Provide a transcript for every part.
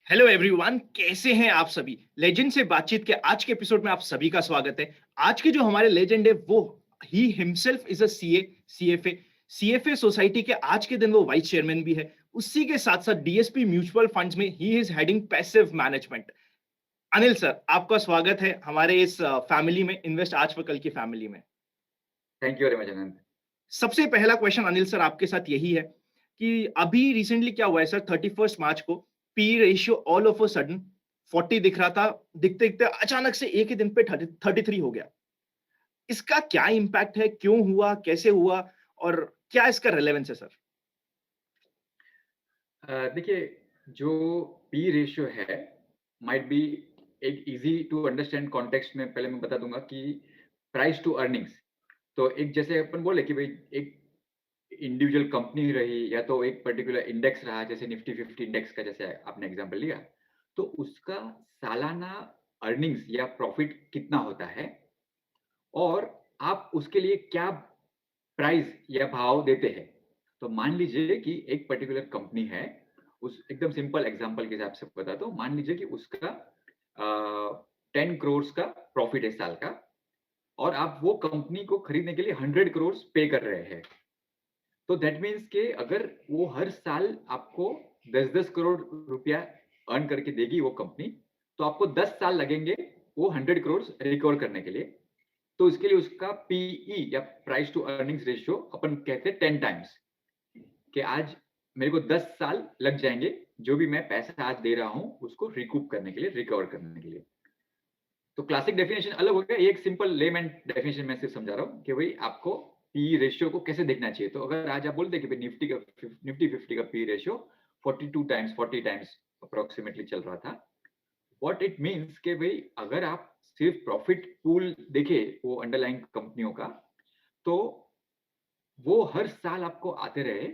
Hello everyone, कैसे हैं आप सभी? लेजेंड से बातचीत के आज के एपिसोड में आप सभी का स्वागत है। आज के जो हमारे लेजेंड है वो he himself is a CFA society के आज के दिन वो वाइस चेयरमैन भी है। उसी के साथ-साथ डीएसपी म्यूचुअल फंड्स में he is heading passive management. Anil sir, आपका स्वागत है हमारे इस फैमिली में, इन्वेस्ट आज पर कल की फैमिली में। थैंक यू वेरी मच आनंद। सबसे पहला क्वेश्चन अनिल सर आपके साथ यही है कि अभी रिसेंटली क्या हुआ है सर, 31st मार्च को P ratio all of a sudden 40 दिख रहा था, दिखते दिखते अचानक से एक ही दिन पे 33 हो गया। इसका क्या इम्पैक्ट है, क्यों हुआ, कैसे हुआ और क्या इसका रेलेवेंस है सर? देखिए, जो पी रेशियो है माइट बी एक ईज़ी टू अंडरस्टैंड कॉन्टेक्स्ट में पहले मैं बता दूँगा कि प्राइस टू अर्निंग्स। तो एक जैसे अपन बोले कि भई एक इंडिविजुअल कंपनी रही या तो एक पर्टिकुलर इंडेक्स रहा जैसे निफ्टी 50 इंडेक्स का जैसे आपने एग्ज़ाम्पल लिया, तो उसका सालाना अर्निंग्स या प्रॉफिट कितना होता है और आप उसके लिए क्या प्राइस या भाव देते हैं। तो मान लीजिए कि एक पर्टिकुलर कंपनी है, उस एकदम सिंपल एग्ज़ाम्पल के हिसाब से बताता हूँ। मान लीजिए कि उसका 10 करोड़ का प्रॉफिट है साल का और आप वो कंपनी को खरीदने के लिए 100 करोड़ पे कर रहे हैं। तो दैट मीन्स कि अगर वो हर साल आपको 10-10 करोड़ रुपया अर्न करके देगी वो कंपनी, तो आपको 10 साल लगेंगे वो 100 करोड़ रिकवर करने के लिए। तो इसके लिए उसका पीई या प्राइस टू अर्निंग्स रेशियो अपन कहते हैं 10 टाइम्स कि आज मेरे को 10 साल लग जाएँगे, जो भी मैं पैसा आज दे रहा हूँ, उसको रिकूप करने के लिए, रिकवर करने के लिए। तो क्लासिक डेफिनिशन अलग हो गया, ये एक सिंपल लेमैन डेफिनिशन मैं सिर्फ समझा रहा हूँ कि भई आपको पी रेशियो को कैसे देखना चाहिए। तो अगर आज आप बोल दें कि भई निफ्टी 50 का P ratio 42 times, 40 times approximately चल रहा था। व्हाट इट मीन्स कि भई अगर आप सिर्फ प्रॉफिट पूल देखें वो अंडरलाइंग कंपनियों का, तो वो हर साल आपको आते रहे,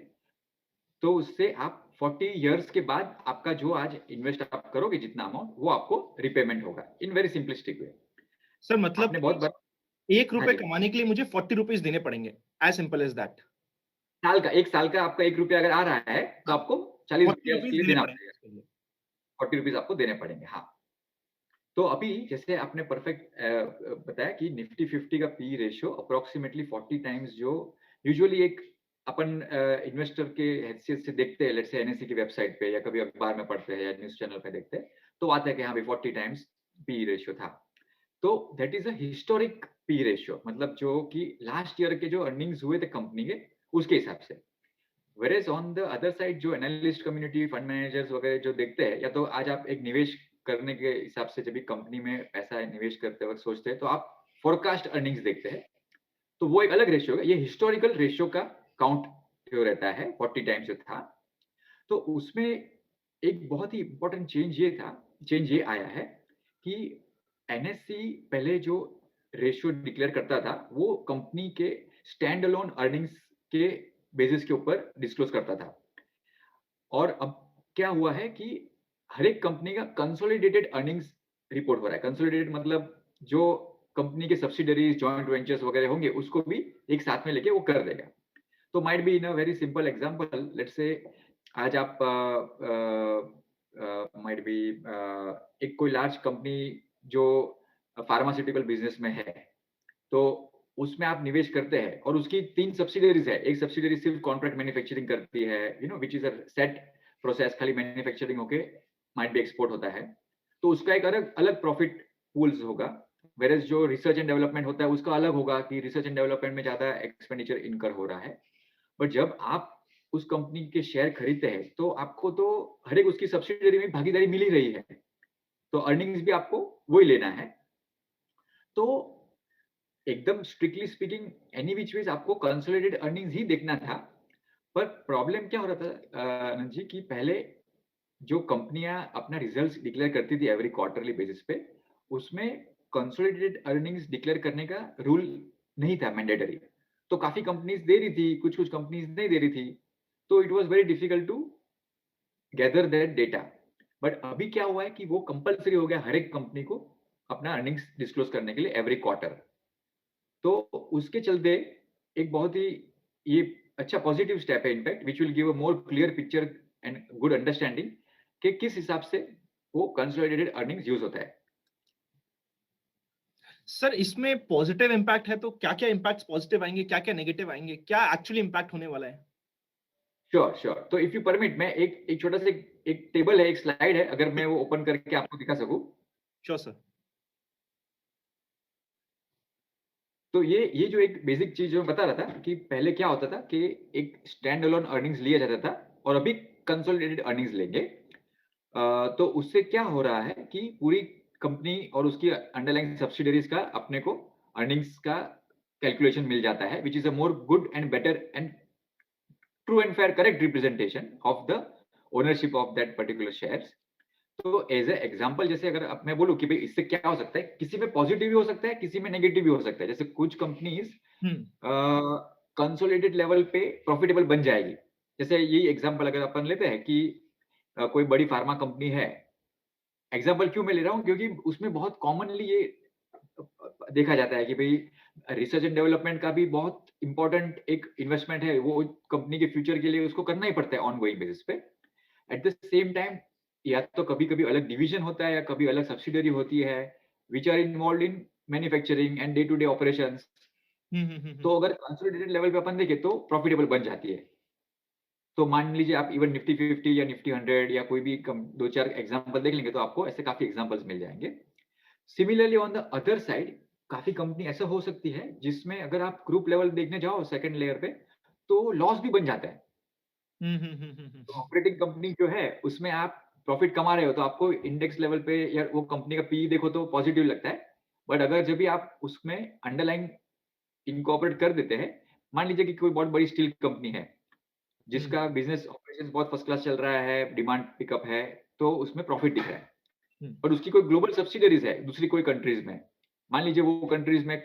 तो उससे आप 40 इयर्स के बाद आपका जो आज इन्वेस्ट आप करोगे जितना अमाउंट, वो आपको रिपेमेंट होगा in very simplistic way. Sir मतलब आपने बहुत बार हाँ ₹1 जी, कमाने के लिए मुझे ₹40 देने पड़ेंगे। As simple as that. साल का 1 साल का आपका ₹1 अगर आ रहा है, तो हाँ, आपको ₹40 ₹40 उसके लिए देने देना पड़ेंगे पड़ेगा। उसके लिए। ₹40 आपको देने पड़ेंगे, हाँ। तो अभी जैसे आपने परफेक्ट बताया कि निफ्टी 50 का पी रेशियो अप्रॉक्सिमेटली 40 टाइम्स जो यूजुअली एक अपन इन्वेस्टर के हैसियत से देखते हैं, लेट्स से एनएसई की वेबसाइट पे या कभी अखबार में पढ़ते हैं या न्यूज़ चैनल पे देखते हैं, तो आता है कि हाँ भाई 40 टाइम्स पी रेशियो था। तो that is a historic P ratio मतलब जो कि लास्ट ईयर के जो अर्निंग्स हुए थे कंपनी के, उसके हिसाब से। व्हेरेas ऑन द अदर साइड जो एनालिस्ट कम्युनिटी, फंड मैनेजर्स वगैरह जो देखते हैं या तो आज आप एक निवेश करने के हिसाब से जब भी कंपनी में पैसा निवेश करते वक़्त सोचते हैं, तो आप फोरकास्ट अर्निंग्स देखते हैं। तो वो एक अलग रेशियो है। ये हिस्टोरिकल रेशियो का काउंट जो रहता है 40 टाइम्स जो था, तो उसमें एक बहुत ही इम्पोर्टेंट चेंज ये आया है कि एनएससी पहले जो रेशियो डिक्लेयर करता था, वो कंपनी के स्टैंड अलोन अर्निंग्स के बेसिस के ऊपर डिस्क्लोज़ करता था। और अब क्या हुआ है कि हर एक कंपनी का कंसोलिडेटेड अर्निंग्स रिपोर्ट हो रहा है। कंसोलिडेटेड मतलब जो कंपनी के सब्सिडियरीज़, जॉइंट वेंचर्स वगैरह होंगे, उसको भी एक साथ में लेके वो कर देगा। तो might be in a very simple example let's say आज आप माइट बी एक कोई लार्ज कंपनी जो फार्मास्यूटिकल बिज़नेस में है, तो उसमें आप निवेश करते हैं और उसकी 3 सब्सिडियरीज़ है। एक सब्सिडियरी सिर्फ़ कॉन्ट्रैक्ट मैन्युफैक्चरिंग करती है, which is a set process खाली मैन्युफैक्चरिंग होके माइट बी एक्सपोर्ट होता है। तो उसका एक अलग अलग प्रॉफिट पूल्स होगा। व्हेरेas जो रिसर्च एंड डेवलपमेंट होता है उसका अलग होगा कि रिसर्च एंड डेवलपमेंट में ज़्यादा एक्सपेंडिचर इनकर हो रहा है। बट जब आप उस कंपनी के शेयर खरीदते हैं, तो आपको तो हर एक उसकी सब्सिडियरी में भागीदारी मिल ही रही है। तो अर्निंग्स भी आपको वही लेना है। तो एकदम strictly speaking any which ways आपको कंसोलिडेटेड अर्निंग्स ही देखना था। पर प्रॉब्लम क्या हो रहा था आनंद जी कि पहले जो कंपनियाँ अपना रिजल्ट्स डिक्लेयर करती थी एवरी क्वार्टरली बेसिस पे, उसमें कंसोलिडेटेड अर्निंग्स डिक्लेयर करने का रूल नहीं था मैंडेटरी। तो काफ़ी कंपनीज़ दे रही थी, कुछ-कुछ कंपनीज़ नहीं दे रही थी। तो it was very difficult to gather that data. But अभी क्या हुआ है कि वो कंपल्सरी हो गया हर एक कंपनी को अपना अर्निंग्स डिस्क्लोज़ करने के लिए एवरी क्वार्टर। तो उसके चलते एक बहुत ही ये अच्छा पॉजिटिव स्टेप है in fact which will give a more clear picture and good understanding कि किस हिसाब से वो कंसोलिडेटेड अर्निंग्स यूज होता है। सर इसमें पॉजिटिव इम्पैक्ट है तो क्या-क्या इम्पैक्ट्स पॉजिटिव आएँगे, क्या-क्या नेगेटिव आएँगे? क्या एक्चुअली इम्पैक्ट होने वाला है? Sure, sure. तो इफ यू परमिट, मैं एक एक छोटा सा एक टेबल है, एक स्लाइड है, अगर मैं वो ओपन करके आपको दिखा सकूँ। Sure sir. तो ये जो एक बेसिक चीज़ जो मैं बता रहा था कि पहले क्या होता था कि एक स्टैंड अलोन अर्निंग्स लिया जाता था और अभी कंसोलिडेटेड अर्निंग्स लेंगे। तो उससे क्या हो रहा है कि पूरी कंपनी और उसकी अंडरलाइंग सब्सिडियरीज का अपने को अर्निंग्स का कैलकुलेशन मिल जाता है, which is a more good and better and true and fair correct representation of the ownership of that particular shares. तो एज ए एग्जाम्पल, जैसे अगर अब मैं बोलूँ कि भाई इससे क्या हो सकता है, किसी में पॉजिटिव भी हो सकता है, किसी में नेगेटिव भी हो सकता है। जैसे कुछ कंपनीज हुँ, कंसोलिडेटेड लेवल पे प्रॉफिटेबल बन जाएगी। जैसे यही एग्जांपल अगर अपन लेते हैं कि कोई बड़ी फार्मा कंपनी है। एग्जांपल क्यों मैं ले रहा हूँ, क्योंकि उसमें बहुत कॉमनली ये देखा जाता है कि भाई रिसर्च एंड डेवलपमेंट का भी बहुत इंपॉर्टेंट एक इन्वेस्टमेंट है, वो कंपनी के फ्यूचर के लिए उसको करना ही पड़ता है ऑन गोइंग बेसिस पे। एट द सेम टाइम या तो कभी-कभी अलग डिवीजन होता है या कभी अलग सब्सिडियरी होती है, which are involved in manufacturing and day to day operations. हुँ, हुँ, हुँ, हुँ, तो अगर कंसोलिडेटेड लेवल पे अपन देखें तो प्रॉफिटेबल बन जाती है। तो मान लीजिए आप इवन निफ्टी 50 या निफ्टी 100 या कोई भी कम 2-4 एग्जांपल देख लेंगे तो आपको ऐसे काफ़ी एग्जांपल्स मिल जाएँगे। Similarly on the other side काफ़ी कंपनी ऐसा हो सकती है जिसमें अगर आप ग्रुप लेवल देखने जाओ सेकंड लेयर पे, तो लॉस भी बन जाता है। हुँ, हुँ, हुँ, हुँ, हुँ, तो ऑपरेटिंग कंपनी जो है उसमें आप प्रॉफिट कमा रहे हो तो आपको इंडेक्स लेवल पे या वो कंपनी का पीई देखो तो पॉजिटिव लगता है। बट अगर जब भी आप उसमें अंडरलाइंग इनकॉर्पोरेट कर देते हैं, मान लीजिए कि कोई बहुत बड़ी स्टील कंपनी है, हुँ, जिसका बिज़नेस ऑपरेशंस बहुत फर्स्ट क्लास चल रहा है, डिमांड पिकअप है, तो उसमें प्रॉफिट दिख रहा है। हुँ, और उसकी कोई ग्लोबल सब्सिडियरीज़ है, दूसरी कोई कंट्रीज़ में। मान लीजिए वो कंट्रीज़ में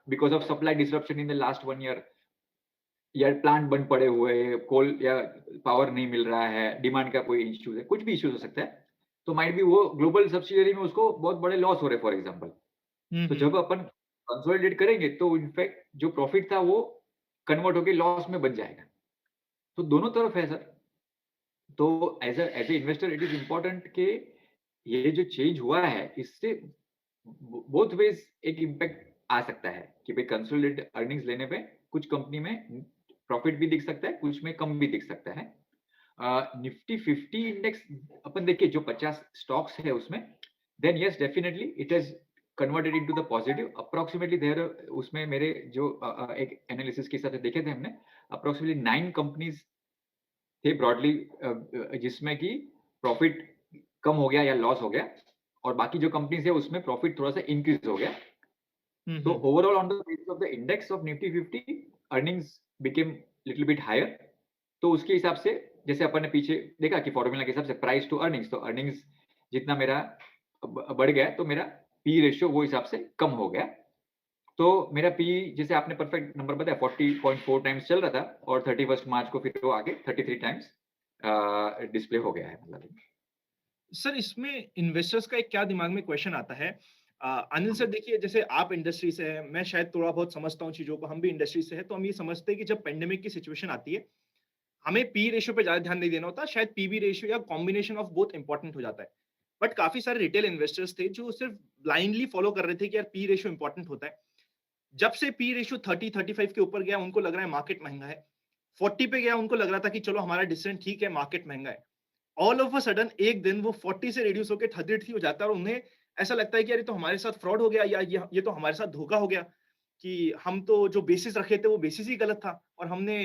because of supply disruption in the last 1 year या प्लांट बंद पड़े हुए हैं, कोल या पावर नहीं मिल रहा है, डिमांड का कोई इश्यूज़ है, कुछ भी इश्यूज़ हो सकता है। तो माइट बी वो ग्लोबल सब्सिडियरी में उसको बहुत बड़े लॉस हो रहे हैं फॉर एग्ज़ाम्पल। हुँ, तो हुँ, जब अपन कंसोलिडेट करेंगे तो इनफैक्ट जो प्रॉफिट था वो कन्वर्ट होके लॉस में बन जाएगा। तो दोनों तरफ है सर। तो as a investor it is important कि ये जो चेंज हुआ है, इससे बोथ वेज़ एक इम्पैक्ट आ सकता है कि भाई कंसोलिडेटेड अर्निंग्स लेने पे कुछ कंपनी में प्रॉफिट भी दिख सकता है, कुछ में कम भी दिख सकता है। निफ्टी 50 इंडेक्स अपन देखिए जो 50 स्टॉक्स है उसमें, then yes definitely it has converted into the positive approximately there. उसमें मेरे जो एक एनालिसिस के हिसाब से देखे थे हमने, अप्रॉक्सिमेटली 9 कंपनीज़ थे ब्रॉडली, जिसमें कि प्रॉफिट कम हो गया या लॉस हो गया और बाकी जो कंपनीज़ है उसमें प्रॉफिट थोड़ा-सा इंक्रीज़ हो गया। हुँ, So hmm, overall on the basis of the index of Nifty 50 earnings became little bit higher। तो उसके हिसाब से जैसे अपन ने पीछे देखा कि फॉर्मूला के हिसाब से प्राइस टू अर्निंग्स, तो अर्निंग्स जितना मेरा बढ़ गया तो मेरा पी रेशियो वो हिसाब से कम हो गया। तो मेरा पी जैसे आपने परफेक्ट नंबर बताया 40.4 टाइम्स चल रहा था और 31 मार्च को फिर वो आगे 33 टाइम्स डिस्प्ले हो गया है मतलब। सर इसमें इन्वेस्टर्स का एक क्या दिमाग में क्वेश्चन आता है। अनिल सर देखिए जैसे आप इंडस्ट्री से हैं, मैं शायद थोड़ा बहुत समझता हूँ चीज़ों को, हम भी इंडस्ट्री से हैं, तो हम ये समझते हैं कि जब पेंडेमिक की सिचुएशन आती है, हमें पी रेशियो पे ज़्यादा ध्यान नहीं देना होता, शायद पीबी रेशियो या कॉम्बिनेशन ऑफ बोथ इंपॉर्टेंट हो जाता है। बट काफ़ी सारे रिटेल इन्वेस्टर्स थे जो सिर्फ ब्लाइंडली फॉलो कर रहे थे कि यार पी रेशियो इंपॉर्टेंट होता है। जब से पी रेशियो 30-35 के ऊपर गया उनको लग रहा है मार्केट महँगा है। 40 पे गया उनको लग रहा था कि चलो हमारा डिसीजन ठीक है, मार्केट महँगा है। ऑल ऑफ अ सडन एक दिन वो 40 से रिड्यूस होके 33 हो जाता है और उन्हें ऐसा लगता है कि यार ये तो हमारे साथ फ्रॉड हो गया या ये तो हमारे साथ धोखा हो गया कि हम तो जो बेसिस रखे थे वो बेसिस ही गलत था और हमने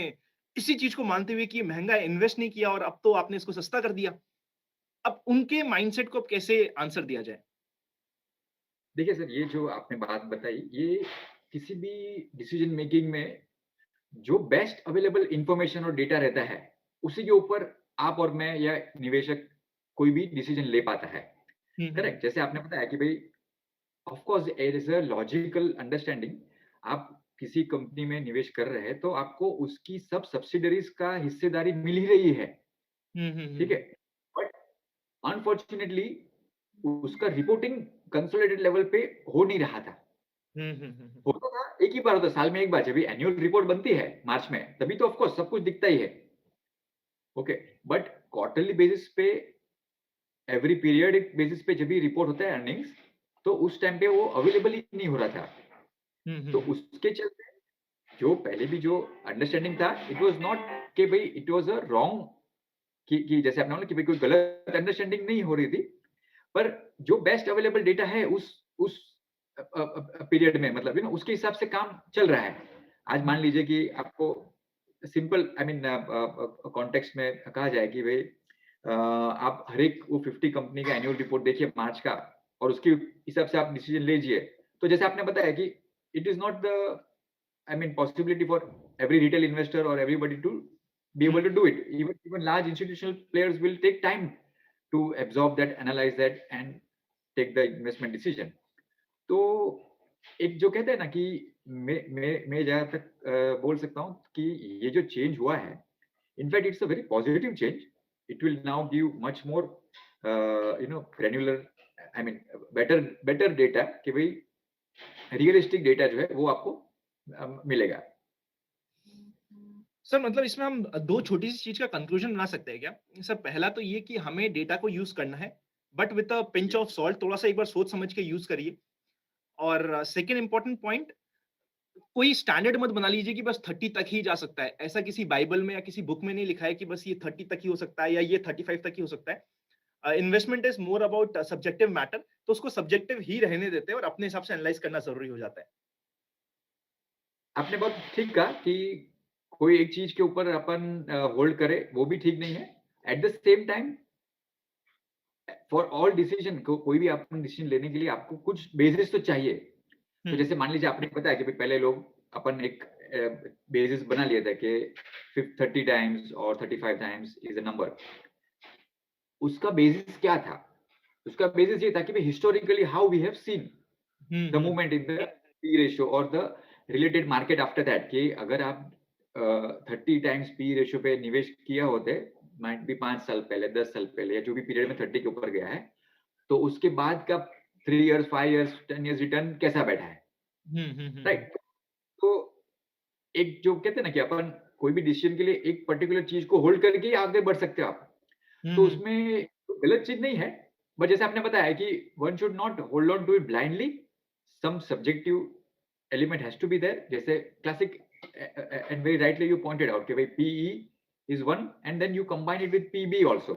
इसी चीज़ को मानते हुए कि ये महँगा है इन्वेस्ट नहीं किया और अब तो आपने इसको सस्ता कर दिया। अब उनके माइंडसेट को अब कैसे आंसर दिया जाए? देखिए सर, ये जो आपने बात बताई, ये किसी भी डिसीजन मेकिंग में जो बेस्ट अवेलेबल इंफॉर्मेशन और डेटा रहता है, उसी के ऊपर आप और मैं या निवेशक कोई भी डिसीजन ले पाता है। हुँ, हुँ, हुँ। करेक्ट? जैसे आपने बताया कि भई of course there is a logical understanding. आप किसी कंपनी में निवेश कर रहे हैं, तो आपको उसकी सब सब्सिडियरीज़ का हिस्सेदारी मिल ही रही है, हुँ, हुँ, ठीक है? हुँ। बट अनफॉर्च्यूनेटली उसका रिपोर्टिंग कंसोलिडेटेड लेवल पे हो नहीं रहा था। हुँ, हुँ, हुँ, हुँ। होता था, एक ही बार होता है, साल में एक बार जब भी एनुअल रिपोर्ट बनती है मार्च में, तभी तो ऑफ कोर्स सब कुछ दिखता ही है। ओके, बट क्वार्टरली बेसिस पे एवरी पीरियडिक बेसिस पे जब भी रिपोर्ट होता है अर्निंग्स, तो उस टाइम पे वो अवेलेबल ही नहीं हो रहा था। तो उसके चलते जो पहले भी जो अंडरस्टैंडिंग था, इट वाज़ नॉट कि भई इट वाज़ अ रॉन्ग कि जैसे आपने बोला कि भई कोई गलत अंडरस्टैंडिंग नहीं हो रही थी, पर जो बेस्ट अवेलेबल डेटा है उस पीरियड में मतलब उसके हिसाब से काम चल रहा है। आज मान लीजिए कि आपको सिंपल आई मीन कॉन्टेक्स्ट में कहा जाए कि भई आप हर एक वो 50 कंपनी का एनुअल रिपोर्ट देखिए मार्च का और उसके हिसाब से आप डिसीजन लीजिए। तो जैसे आपने बताया कि it is not the I mean, possibility for every retail investor or everybody to be able to do it. Even large institutional players will take time to absorb that, analyze that, and take the investment decision. तो एक जो कहते हैं ना कि मैं जहाँ तक बोल सकता हूँ कि ये जो चेंज हुआ है, in fact it's a very positive change. It will now give much more granular I mean better data कि भाई रियलिस्टिक डेटा जो है वो आपको मिलेगा. सर मतलब इसमें हम दो छोटी सी चीज का कंक्लूजन बना सकते हैं क्या? सर पहला तो ये कि हमें डेटा को यूज करना है, but with a pinch of salt, थोड़ा सा एक बार सोच समझ के यूज करिए। और सेकंड इंपॉर्टेंट पॉइंट, कोई स्टैंडर्ड मत बना लीजिए कि बस 30 तक ही जा सकता है। ऐसा किसी बाइबल में या किसी बुक में नहीं लिखा है कि बस ये 30 तक ही हो सकता है या ये 35 तक ही हो सकता है। Investment is more about subjective matter, तो उसको सब्जेक्टिव ही रहने देते हैं और अपने हिसाब से एनालाइज करना जरूरी हो जाता है। आपने बहुत ठीक कहा कि कोई एक चीज के ऊपर अपन होल्ड करे वो भी ठीक नहीं है. Eight the same time for all decision को कोई भी अपन डिसीजन लेने के लिए आपको कुछ बेसिस तो चाहिए. तो जैसे मान लीजिए आपने बताया कि भाई पहले लोग अपन एक बेसिस बना लिया था कि 30 टाइम्स और 35 टाइम्स इज अ नंबर. उसका बेसिस क्या था? उसका बेसिस ये था कि भाई historically how we have seen the movement in the P ratio और the related market after that कि अगर आप 30 टाइम्स पी रेशियो पे निवेश किया होते माइट बी 5 साल पहले 10 साल पहले या जो भी पीरियड में 30 के ऊपर गया है, तो उसके बाद का 3 इयर्स 5 इयर्स 10 इयर्स रिटर्न कैसा बैठा है, राइट? तो एक जो कहते हैं ना कि अपन कोई भी डिसीजन के लिए एक पर्टिकुलर चीज को होल्ड करके ही आगे बढ़ सकते हो आप. तो उसमें गलत चीज नहीं है, बट जैसे आपने बताया कि one should not hold on to it blindly. Some subjective element has to be there. जैसे classic and very rightly you pointed out कि भाई PE is one and then you combine it with PB also,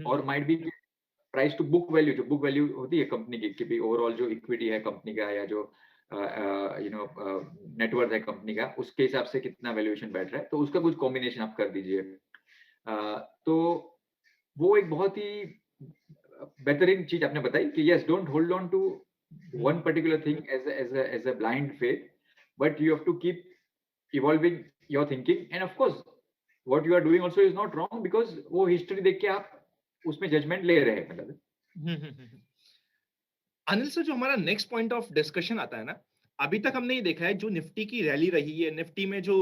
और might be price to book value. जो book value होती है company की कि भाई ओवरऑल जो इक्विटी है कंपनी का या जो नेटवर्थ है कंपनी का, उसके हिसाब से कितना वैल्यूएशन बैठ रहा है, तो उसका कुछ कॉम्बिनेशन आप कर दीजिए. तो वो एक बहुत ही बेहतरीन चीज आपने बताई कि yes, don't hold on to one particular thing as a blind faith, but you have to keep evolving your thinking, and of course what you are doing also is not wrong because वो history देख के आप उसमें judgment ले रहे हैं मतलब. Anil sir, जो हमारा नेक्स्ट पॉइंट ऑफ डिस्कशन आता है ना, अभी तक हमने ये देखा है जो निफ्टी की रैली रही है, निफ्टी में जो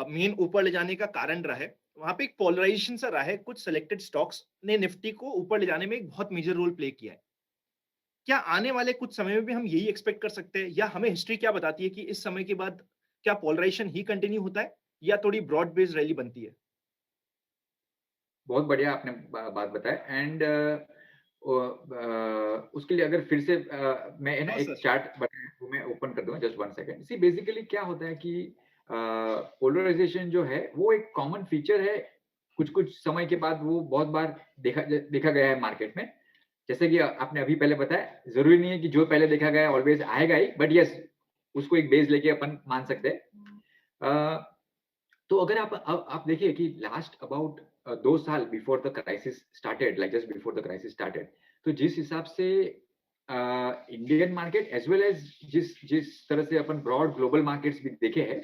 मेन ऊपर ले जाने का कारण रहा है, वहां पे एक पोलराइजेशन सा रहा है। कुछ सिलेक्टेड स्टॉक्स ने निफ्टी को ऊपर ले जाने में एक बहुत मेजर रोल प्ले किया है। क्या आने वाले कुछ समय में भी हम यही एक्सपेक्ट कर सकते हैं, या हमें हिस्ट्री क्या बताती है कि इस समय के बाद क्या पोलराइजेशन ही कंटिन्यू होता है या थोड़ी ब्रॉड बेस्ड रैली बनती है? बहुत बढ़िया आपने बात बताया. एंड उसके लिए अगर फिर से मैं ना हाँ एक सर। चार्ट बनाया वो मैं ओपन कर दूंगा. Just 1 second. सी बेसिकली क्या होता है कि पोलराइजेशन जो है वो एक कॉमन फीचर है. कुछ कुछ समय के बाद वो बहुत बार देखा गया है मार्केट में. जैसे कि आपने अभी पहले बताया, जरूरी नहीं है कि जो पहले देखा गया ऑलवेज आएगा ही, बट यस उसको एक बेस लेके अपन मान सकते हैं. तो अगर आप देखिए कि लास्ट अबाउट 2 साल before the crisis started, like just before the crisis started, तो जिस हिसाब से Indian market as well as जिस जिस तरह से अपन ब्रॉड ग्लोबल मार्केट्स भी देखे हैं,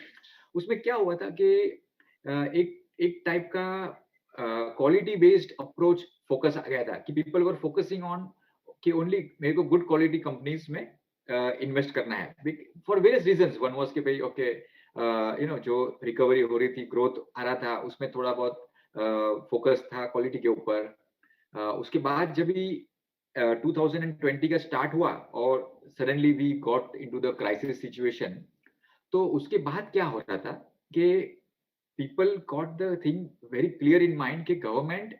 उसमें क्या हुआ था कि एक एक टाइप का क्वालिटी बेस्ड अप्रोच फोकस आ गया था कि पीपल वर फोकसिंग ऑन कि ओनली मेरे को गुड क्वालिटी कंपनीज में इन्वेस्ट करना है for various reasons. One was कि भाई ओके जो रिकवरी हो रही थी, ग्रोथ आ रहा था, उसमें थोड़ा बहुत फोकस था क्वालिटी के ऊपर. उसके बाद जब भी 2020 का स्टार्ट हुआ और suddenly we got into the crisis situation, तो उसके बाद क्या हो रहा था कि people got the thing very clear in mind कि government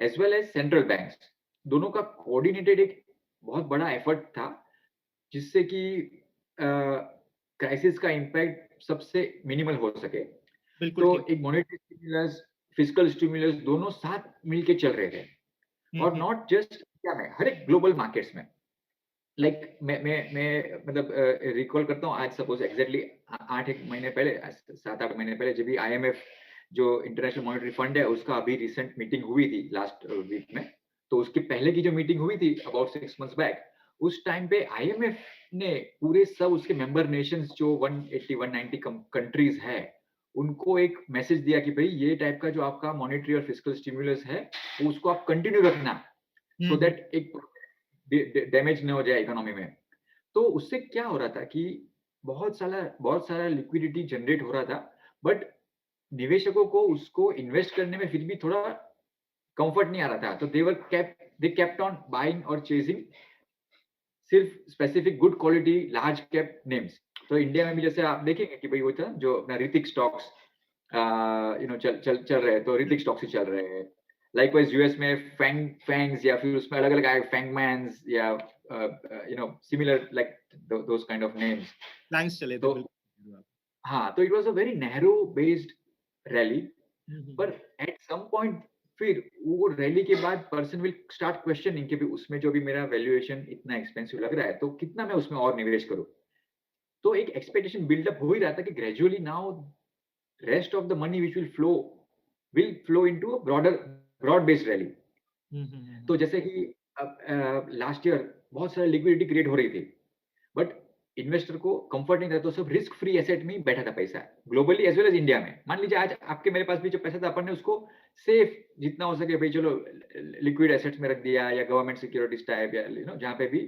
as well as central banks दोनों का कोऑर्डिनेटेड एक बहुत बड़ा एफर्ट था, जिससे कि क्राइसिस का इम्पैक्ट सबसे मिनिमल हो सके। बिल्कुल तो ठीक। एक मॉनेटरी स्टिमुलस, फिस्कल स्टिमुलस दोनों साथ मिलके चल रहे थे और हम्म। नॉट जस्ट इंडिया में, हर एक ग्लोबल मार्केट्स में। लाइक मैं मतलब रिकॉल करता हूँ आज सपोज एग्जैक्टली 8 एक महीने पहले 7-8 महीने पहले जब भी आईएमएफ जो इंटरनेशनल मॉनेटरी फंड है उसका अभी रिसेंट मीटिंग हुई थी लास्ट वीक में। तो उसके पहले की जो मीटिंग हुई थी अबाउट 6 मंथ्स बैक, उस टाइम पे आईएमएफ ने पूरे सब उसके मेंबर नेशंस जो 180 190 कंट्रीज है उनको एक मैसेज दिया कि भाई ये टाइप का जो आपका मॉनेटरी और फिस्कल स्टिमुलस है वो उसको आप कंटिन्यू रखना, सो हम्म। दैट एक डैमेज न हो जाए इकोनॉमी में। तो उससे क्या हो रहा था कि बहुत सारा लिक्विडिटी जनरेट हो रहा था, बट निवेशकों को उसको इन्वेस्ट करने में फिर भी थोड़ा कंफर्ट नहीं आ रहा था। तो दे केप्ट ऑन बाइंग और चेजिंग सिर्फ specific good quality large cap names. तो इंडिया में भी जैसे आप देखेंगे कि भाई वो था जो अपना ऋतिक स्टॉक्स चल रहे हैं, तो ऋतिक स्टॉक्स ही चल रहे हैं। लाइकवाइज यूएस में फैंग्स या फिर उसमें अलग अलग आए फैंगमैन्स या similar like those kind of names. प्लैंक्स चले थे तो बिल्कुल। हाँ, तो it was a very narrow based rally, पर हम्म। एट सम पॉइंट फिर वो रैली के बाद पर्सन विल स्टार्ट क्वेश्चनिंग कि भी उसमें जो भी मेरा वैल्यूएशन इतना एक्सपेंसिव लग रहा है तो कितना मैं उसमें और निवेश करूं। तो एक एक्सपेक्टेशन बिल्डअप हो ही रहा था कि gradually now rest of the money which will flow into a broad based rally. Hmm. तो जैसे कि लास्ट ईयर बहुत सारी लिक्विडिटी क्रिएट हो रही थी, बट इन्वेस्टर को कंफर्ट नहीं था, तो सब रिस्क फ्री एसेट में ही बैठा था पैसा, globally as well as India में। मान लीजिए आज आपके मेरे पास भी जो पैसा था अपन ने उसको सेफ जितना हो सके भाई चलो लिक्विड एसेट्स में रख दिया या गवर्नमेंट सिक्योरिटीज टाइप या जहाँ पे भी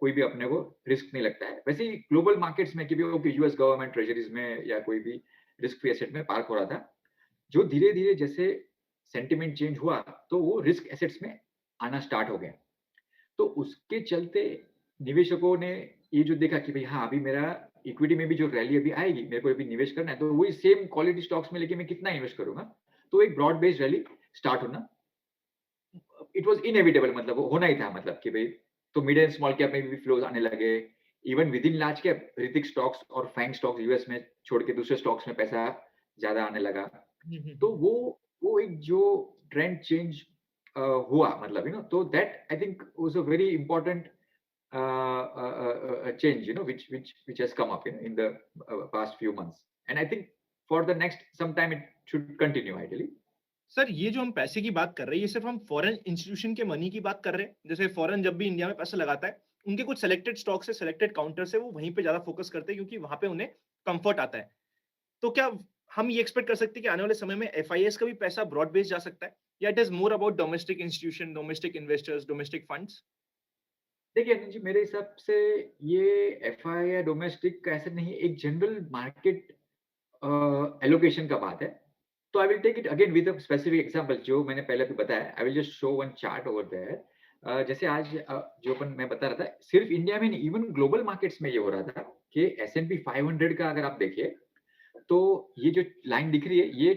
कोई भी अपने को रिस्क नहीं लगता है। वैसे ही ग्लोबल मार्केट्स में कि भी वो यूएस गवर्नमेंट ट्रेजरीज में या कोई भी रिस्क फ्री एसेट में पार्क हो रहा था। जो धीरे धीरे जैसे सेंटिमेंट चेंज हुआ तो वो रिस्क एसेट्स में आना स्टार्ट हो गया। तो उसके चलते निवेशकों ने ये जो देखा कि भाई हाँ अभी मेरा इक्विटी में भी जो रैली अभी आएगी मेरे को अभी निवेश करना है, तो वही सेम क्वालिटी स्टॉक्स में लेके मैं कितना इन्वेस्ट करूंगा। तो एक ब्रॉड बेस्ड रैली स्टार्ट होना इट वाज इनएविटेबल, मतलब वो होना ही था, मतलब कि भाई तो मिड एंड स्मॉल कैप में भी फ्लोज आने लगे। Even with in large cap Hrithik stocks और फैंग स्टॉक्स यूएस में छोड़ के दूसरे स्टॉक्स में पैसा ज्यादा आने लगा। तो वो एक जो ट्रेंड चेंज हुआ, मतलब तो that I think was a very important change which has come up in the past few months, and I think for the next some time it should continue ideally. Sir ये जो हम पैसे की बात कर रहे हैं ये सिर्फ हम फॉरेन इंस्टीट्यूशन के मनी की बात कर रहे हैं, जैसे फॉरेन जब भी इंडिया में पैसा लगाता है उनके कुछ सेलेक्टेड स्टॉक से सेलेक्टेड काउंटर से वो वहीं पे ज्यादा फोकस करते हैं क्योंकि वहां पे उन्हें कंफर्ट आता है। तो क्या हम ये एक्सपेक्ट कर सकते हैं कि आने वाले समय में एफआईएस का भी पैसा ब्रॉड बेस जा सकता है, या it is more about domestic institution, domestic investors, domestic funds? देखिए अनिल जी, मेरे हिसाब से ये एफआई या डोमेस्टिक का ऐसा नहीं, एक जनरल मार्केट एलोकेशन का बात है। तो I will take it again with a specific example जो मैंने पहले भी बताया। I will just show one chart over there. जैसे आज जो अपन मैं बता रहा था, सिर्फ इंडिया में नहीं इवन ग्लोबल मार्केट्स में ये हो रहा था कि एस&पी 500 का अगर आप देखिए तो ये जो लाइन दिख रही है ये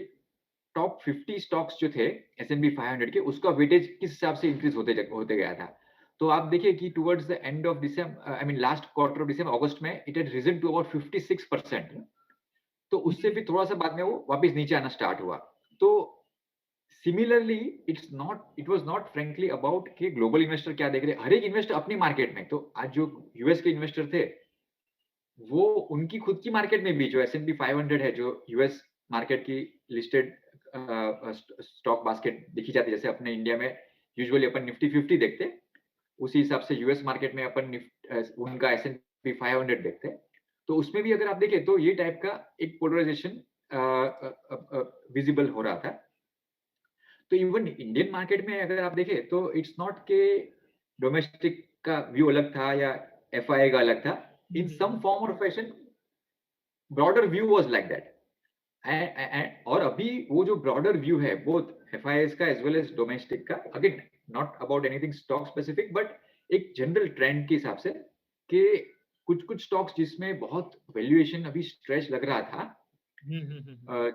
टॉप 50 स्टॉक्स जो थे एस&पी 500 के, उसका वेटेज किस हिसाब से इंक्रीज होते गया था। तो आप देखिए कि towards the end of December, I mean last quarter of December, अगस्त में it had risen to about 56%। तो उससे फिर थोड़ा-सा बाद में वो वापस नीचे आना स्टार्ट हुआ। तो similarly it was not frankly about कि ग्लोबल इन्वेस्टर क्या देख रहे हैं। हर एक इन्वेस्टर अपनी मार्केट में, तो आज जो यूएस के इन्वेस्टर थे, वो उनकी खुद की मार्केट में भी जो एस&पी 500 है, जो यूएस मार्केट की लिस्टेड स्टॉक बास्केट देखी जाती है, जैसे अपने इंडिया में यूजुअली अपन निफ्टी 50 देखते हैं, उसी हिसाब से यूएस मार्केट में अपन उनका एस&पी 500 देखते हैं। तो उसमें भी अगर आप देखें तो ये टाइप का एक पोलराइजेशन विजिबल हो रहा था। तो इवन इंडियन मार्केट में अगर आप देखें तो इट्स नॉट के डोमेस्टिक का व्यू अलग था या एफआईआई का अलग था। इन सम फॉर्म और fashion broader view was like that. और अभी वो जो ब्रॉडर व्यू है बोथ एफआईआईस का एज वेल एज डोमेस्टिक का, again not about anything stock specific, but एक जनरल ट्रेंड के हिसाब से कि कुछ कुछ स्टॉक्स जिसमें बहुत वैल्यूएशन अभी स्ट्रेच लग रहा था,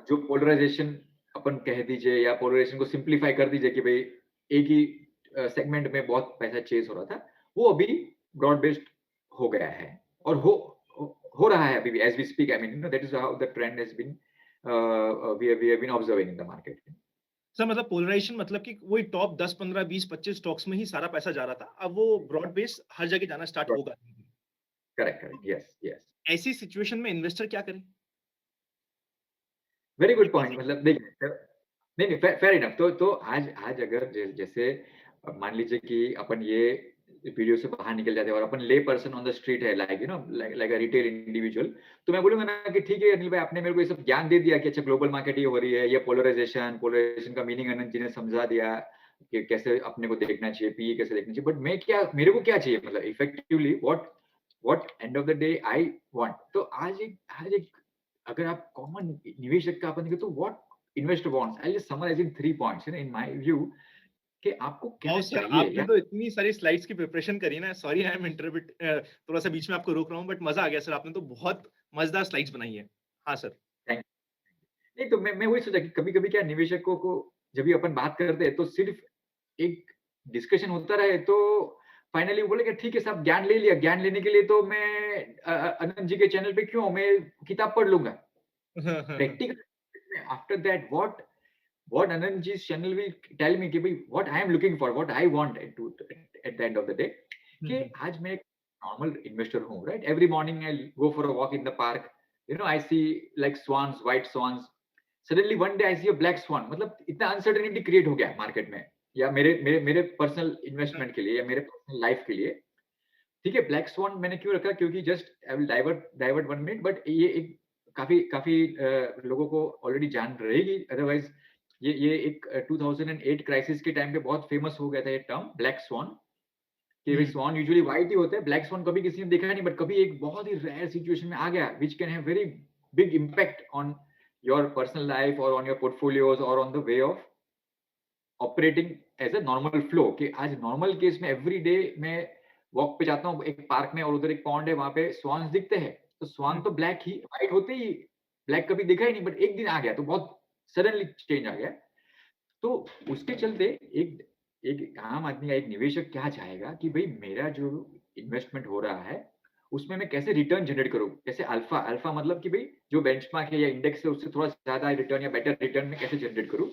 जो पोलराइजेशन अपन कह दीजिए या पोलराइजेशन को सिंप्लीफाई कर दीजिए कि भाई एक ही सेगमेंट में बहुत पैसा चेज़ हो रहा था, वो अभी ब्रॉड बेस्ड हो गया है और हो रहा है अभी भी as we speak. I mean you know that is how the trend has been we have been observing in the market. Sir मतलब पोलराइजेशन मतलब कि वही टॉप 10, 15, 20, 25 स्टॉक्स में ही सारा पैसा जा रहा था। अब वो ब्रॉड बेस हर जगह जाना स्टार्ट होगा। Correct, correct, yes, yes. ऐसी सिचुएशन में इन्वेस्टर क्या करे? वेरी गुड कैसे पॉइंट। मतलब देखिए नहीं, नहीं, फेयर इनफ। तो आज आज अगर जैसे मान लीजिए कि अपन ये वीडियो से बाहर निकल जाते हैं और अपन ले पर्सन ऑन द स्ट्रीट है, like you know like like a retail individual, तो मैं बोलूँगा ना कि ठीक है अनिल भाई, आपने मेरे को ये सब ज्ञान दे दिया कि अच्छा ग्लोबल मार्केट ये हो रही है, ये पोलराइजेशन का मीनिंग अनंत जी ने समझा दिया कि कैसे अपने को देखना चाहिए, पीई कैसे देखना चाहिए। बट मैं क्या, मेरे को क्या चाहिए, मतलब effectively what what end of the day I want. तो आज एक अगर आप कॉमन निवेशक का अपन देखें तो what investor wants, I just summarize in 3 points in my view, कि आपको वाओ क्या सर! चाहिए आपने या तो इतनी सारी स्लाइड्स की प्रिपरेशन करी ना, सॉरी आई एम थोड़ा-सा बीच में आपको रोक रहा हूँ बट मज़ा आ गया सर, आपने तो बहुत मज़ेदार स्लाइड्स बनाई है। हाँ सर। थैंक नहीं, तो मैं वही सोचा कि कभी-कभी क्या निवेशकों को जब भी अपन बात करते हैं तो सिर्फ एक डिस्कशन होता रहे, तो फाइनली वो बोले कि ठीक है साहब, ज्ञान ले लिया, ज्ञान लेने के लिए तो मैं अनंत जी के चैनल पे क्यों, मैं किताब पढ़ लूँगा। Practical after that what Anandji's channel will tell me कि भाई what I am looking for, what I want at the end of the day, हुँ, कि हुँ। आज मैं एक नॉर्मल इन्वेस्टर हूँ, right? Every morning I go for a walk in the park, you know I see like swans, white swans. Suddenly one day I see a black swan. मतलब इतना uncertainty create हो गया market में, या मेरे मेरे मेरे पर्सनल इन्वेस्टमेंट के लिए या मेरे पर्सनल लाइफ के लिए। ठीक है, ब्लैक स्वान मैंने क्यों रखा, क्योंकि just I will divert 1 minute, but ये एक काफ़ी काफ़ी लोगों को ऑलरेडी जान रहेगी, अदरवाइज़ ये एक 2008 क्राइसिस के टाइम पे बहुत फेमस हो गया था ये टर्म ब्लैक स्वान, कि भाई हुँ, स्वान यूजुअली व्हाइट ही होते हैं, ब्लैक स्वान कभी किसी ने देखा नहीं, बट कभी एक बहुत ही रेयर सिचुएशन में आ गया which can have very big impact on your personal life और ऑन योर पोर्टफोलियोज और on the way of operating as a normal flow. कि आज नॉर्मल केस में एवरी डे मैं वॉक पे जाता हूँ एक पार्क में और उधर एक पॉन्ड है, वहां पे स्वान्स दिखते हैं, तो स्वान हुँ। तो ब्लैक ही व्हाइट होते ही, ब्लैक कभी देखा ही नहीं, बट एक दिन आ गया तो बहुत सडनली चेंज आ गया। तो उसके चलते एक एक आम आदमी या एक निवेशक क्या चाहेगा कि भई मेरा जो इन्वेस्टमेंट हो रहा है, उसमें मैं कैसे रिटर्न जनरेट करूँ? कैसे अल्फा अल्फा मतलब कि भई जो बेंचमार्क है या इंडेक्स है उससे थोड़ा ज़्यादा रिटर्न या बेटर रिटर्न मैं कैसे जनरेट करूँ?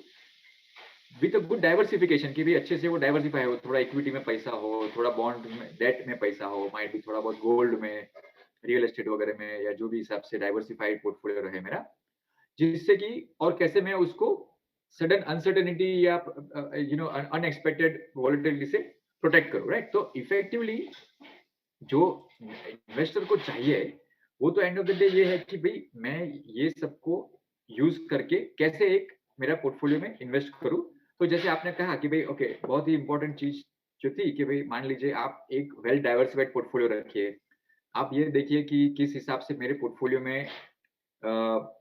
विथ अ गुड डाइवर्सिफिकेशन, कि भी अच्छे से वो डाइवर्सिफाई हो, थोड़ा इक्विटी में पैसा हो, थोड़ा बॉन्ड में, डेट में पैसा हो, माइट बी थोड़ा बहुत गोल्ड में, रियल एस्टेट वगैरह में, या जो भी हिसाब से डाइवर्सिफाइड पोर्टफोलियो रहे मेरा। जिससे कि और कैसे मैं उसको सडन अनसर्टेनिटी या यू नो अनएक्सपेक्टेड वॉलेटिलिटी से प्रोटेक्ट करूँ, राइट? तो इफेक्टिवली जो इन्वेस्टर को चाहिए, वो तो एंड ऑफ द डे ये है कि भई मैं ये सबको यूज़ करके कैसे एक मेरा पोर्टफोलियो में इन्वेस्ट करूँ। तो जैसे आपने कहा कि भई ओके, बहुत ही इम्पोर्टेंट चीज़ जो थी कि भई मान लीजिए आप एक वेल डाइवर्सिफाइड पोर्टफोलियो रखिए। आप ये देखिए कि किस हिसाब से मेरे पोर्टफोलियो में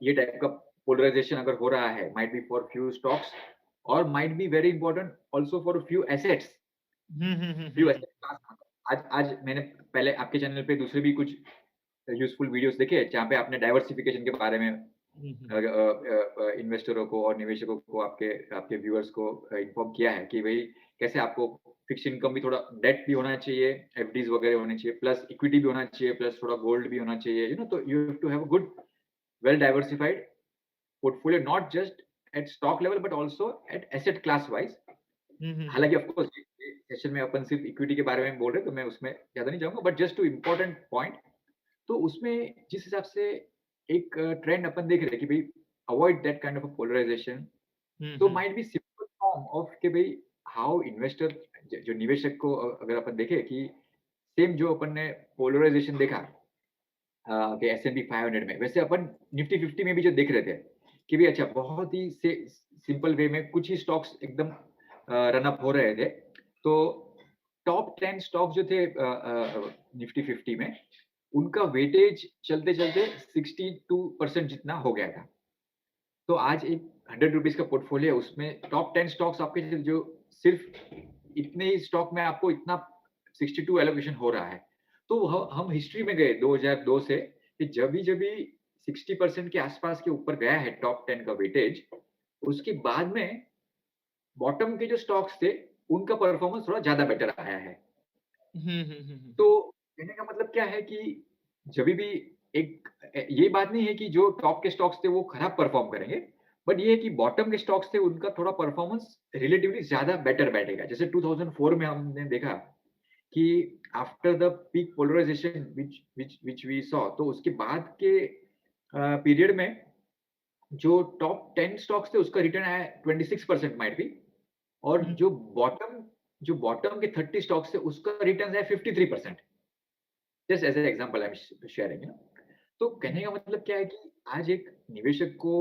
ये टाइप का पोलराइजेशन अगर हो रहा है, might be for few stocks और might be very important also for few assets. हुँ, हुँ, हुँ, फ्यू हुँ, हुँ। Asset class. आज आज मैंने पहले आपके चैनल पे दूसरे भी कुछ यूज़फुल वीडियोज़ देखे जहाँ पे आपने डाइवर्सिफिकेशन के बारे में हुँ, हुँ। इन्वेस्टरों को और निवेशकों को, आपके आपके व्यूअर्स को इन्फॉर्म किया है कि भई कैसे आपको फिक्स्ड इनकम भी, थोड़ा डेट भी होना चाहिए, एफडीज़ वगैरह होने चाहिए, प्लस इक्विटी भी होना चाहिए, प्लस थोड़ा गोल्ड भी होना चाहिए, यू नो। तो you have to have a good well diversified portfolio, not just at stock level but also at asset class wise। हुँ, हुँ, हुँ। हालाँकि ऑफ कोर्स ये सेशन में अपन सिर्फ इक्विटी के बारे में बोल रहे हैं, तो मैं उसमें ज़्यादा नहीं जाऊँगा, but just two important point. तो उसमें जिस हिसाब से एक ट्रेंड अपन देख रहे हैं कि भई avoid that kind of a polarisation, हुँ, तो हुँ। Might be simple form of कि भई हाउ इन्वेस्टर, जो निवेशक को अगर अपन देखें कि सेम जो अपन ने पोलराइजेशन देखा कि एस&पी 500 में, वैसे अपन निफ्टी 50 में भी जो देख रहे थे कि भी अच्छा बहुत ही से सिंपल वे में कुछ ही स्टॉक्स एकदम रन अप हो रहे थे। तो टॉप 10 स्टॉक जो थे निफ्टी 50 में, उनका वेटेज चलते-चलते 62% जितना हो गया था। तो आज एक ₹100 का पोर्टफोलियो है, उसमें टॉप 10 स्टॉक्स आपके जो सिर्फ इतने ही स्टॉक में आपको इतना 62 एलोकेशन हो रहा है। तो हम हिस्ट्री में गए 2002 से, कि जभी-जभी 60% के आसपास के ऊपर गया है टॉप 10 का वेटेज, उसके बाद में बॉटम के जो स्टॉक्स थे, उनका परफॉर्मेंस थोड़ा ज़्यादा बेटर आया है। हम्म। तो कहने का मतलब क्या है कि जभी भी ये बात नहीं है कि जो टॉप के स्टॉक्स थे वो खराब परफॉर्म करेंगे, बट ये है कि बॉटम के स्टॉक्स थे उनका थोड़ा परफॉर्मेंस रिलेटिवली ज़्यादा बेटर बैठेगा। जैसे 2004 में हमने देखा कि after the peak polarization which we saw, तो उसके बाद के पीरियड में जो टॉप 10 स्टॉक्स थे उसका रिटर्न आया 26% माइट बी, और जो बॉटम के 30 स्टॉक्स थे उसका रिटर्न आया 53%। Just as an example I am sharing, तो कहने का मतलब क्या है कि आज एक निवेशक को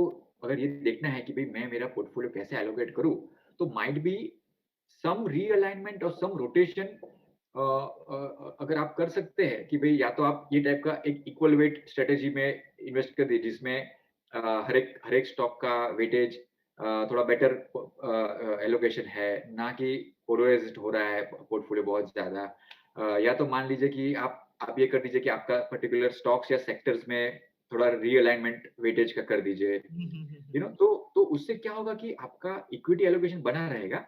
अगर ये देखना है कि भई मैं मेरा पोर्टफोलियो कैसे एलोकेट करूँ, तो माइट बी सम रीअलाइनमेंट और सम रोटेशन अगर आप कर सकते हैं कि भई या तो आप ये टाइप का एक इक्वल वेट स्ट्रैटेजी में इन्वेस्ट कर दीजिए जिसमें हर एक स्टॉक का वेटेज थोड़ा बेटर एलोकेशन है, ना कि पोलराइज्ड हो रहा है पोर्टफोलियो बहुत ज़्यादा। या तो मान लीजिए कि आप ये कर दीजिए कि आपका पर्टिकुलर स्टॉक्स या सेक्टर्स में थोड़ा रीअलाइनमेंट वेटेज का कर दीजिए। तो उससे क्या होगा कि आपका इक्विटी एलोकेशन बना रहेगा,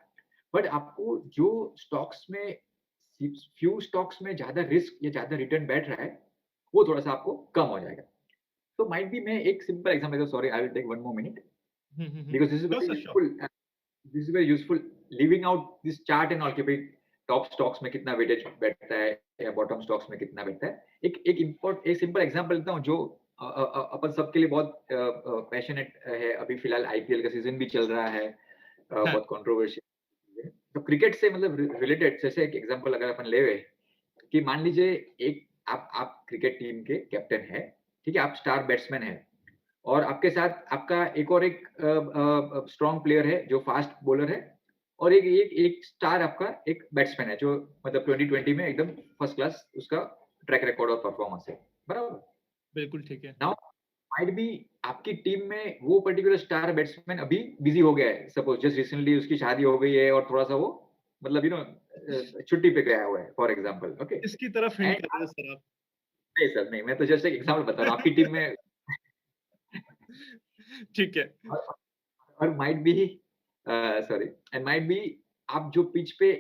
बट आपको जो स्टॉक्स में फ्यू स्टॉक्स में ज़्यादा रिस्क या ज़्यादा रिटर्न बैठ रहा है, वो थोड़ा-सा आपको कम हो जाएगा। तो माइट बी मैं एक simple example, sorry I will take one more minute because this is sure very sir, sure. Useful, this is very useful leaving out this chart and all कि भई टॉप स्टॉक्स में कितना weightage बैठता है या bottom stocks में कितना बैठता है। एक सिंपल एग्जांपल देता हूँ जो अपन सबके लिए बहुत पैशनेट है। अभी फिलहाल आईपीएल का सीज़न भी चल रहा है, हाँ, बहुत कंट्रोवर्शियल है। तो क्रिकेट से मतलब रिलेटेड जैसे एक एग्जांपल अगर अपन लेवे कि मान लीजिए एक आप क्रिकेट टीम के कैप्टन हैं, ठीक है? आप स्टार बैट्समैन हैं और आपके साथ आपका एक स्ट्रॉन्ग प्लेयर है जो फास्ट बॉलर है, और एक स्टार आपका एक बैट्समैन है जो मतलब 2020 में एकदम फर्स्ट क्लास उसका ट्रैक रिकॉर्ड और परफॉर्मेंस है, बराबर? बिल्कुल ठीक है। नाउ माइट बी आपकी टीम में वो पर्टिकुलर स्टार बैट्समैन अभी बिज़ी हो गया है, सपोज़ जस्ट रिसेंटली उसकी शादी हो गई है और थोड़ा-सा वो मतलब छुट्टी पे गया हुआ है फॉर एग्जांपल, ओके? किसकी तरफ हिंट एंड कर रहे हो सर आप? नहीं सर नहीं, मैं तो जस्ट एक एग्जांपल बता रहा हूँ। आपकी टीम में ठीक है। और और might B sorry and might be आप जो पिच पे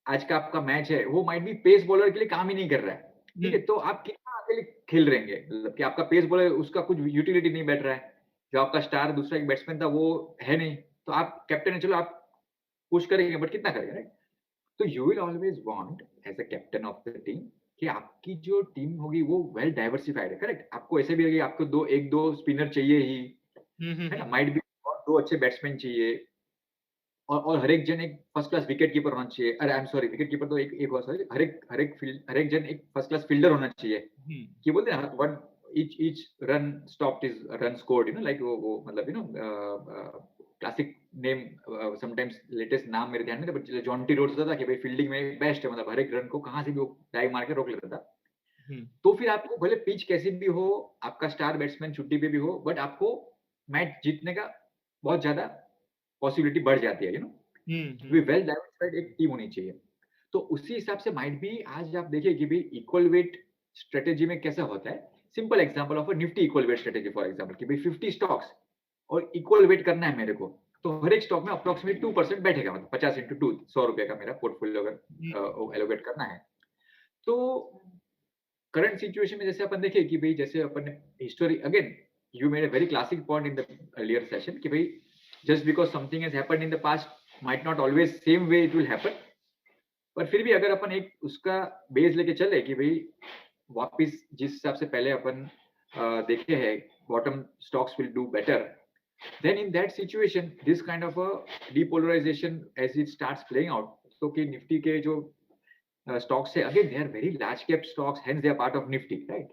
आज का आपका मैच है, वो माइट बी पेस बॉलर के लिए काम ही नहीं कर रहा है, ठीक है? हुँ, तो आप कितना अकेले खेल रहेंगे? मतलब कि आपका पेस बॉलर उसका कुछ यूटिलिटी नहीं बैठ रहा है। जो आपका स्टार दूसरा एक बैट्समैन था वो है नहीं, तो आप कैप्टन हैं, चलो आप पुश करेंगे बट कितना करेंगे, राइट? तो you will always want as a captain of the team कि आपकी जो टीम होगी वो वेल डाइवर्सिफाइड है, करेक्ट? आपको ऐसे भी लगे आपको 1-2 स्पिनर चाहिए ही, है ना? हुँ। माइट बी और 2 अच्छे बैट्समैन चाहिए, और हर एक जन एक फर्स्ट क्लास विकेट कीपर होना चाहिए। अरे I am sorry, wicket keeper तो एक हुआ, सॉरी, हर एक जन एक फर्स्ट क्लास फील्डर होना चाहिए। हुँ, कि बोलते हैं ना, one each run stopped is run scored, like वो मतलब क्लासिक नेम, समटाइम्स लेटेस्ट नाम मेरे ध्यान में नहीं था, बट जॉन्टी रोड्स होता था कि भाई फील्डिंग में बेस्ट है, मतलब हर एक रन को कहाँ से भी वो डाइव मार के रोक लेता था। हुँ, तो फिर आपको भले पिच कैसी भी हो, आपका स्टार बैट्समैन छुट्टी पे भी हो, बट आपको मैच जीतने का बहुत ज़्यादा पॉसिबिलिटी बढ़ जाती है, हुँ। वे वेल डाइवर्सिफाइड एक टीम होनी चाहिए। तो उसी हिसाब से माइट बी आज आप देखिए कि भई इक्वल वेट स्ट्रैटेजी में कैसा होता है। Simple example of a Nifty equal weight strategy for example कि भई 50 स्टॉक्स और इक्वल वेट करना है मेरे को। तो हर एक स्टॉक में अप्रॉक्सिमेटली 2% बैठेगा, मतलब 50 इंटू 2 ₹100 का मेरा पोर्टफोलियो अगर हुँ, एलोकेट करना है। तो करंट सिचुएशन में जैसे अपन देखें कि भई जैसे अपन ने history again you made a very classic point in the earlier session कि भई just because something has happened in the past might not always same way it will happen. पर फिर भी अगर अपन एक उसका बेस लेके चले कि भई वापिस जिस हिसाब से पहले अपन देखे हैं bottom stocks will do better, then in that situation this kind of a depolarization as it starts playing out, तो कि निफ्टी के जो स्टॉक्स है again they are very large cap stocks, hence they are part of Nifty, right?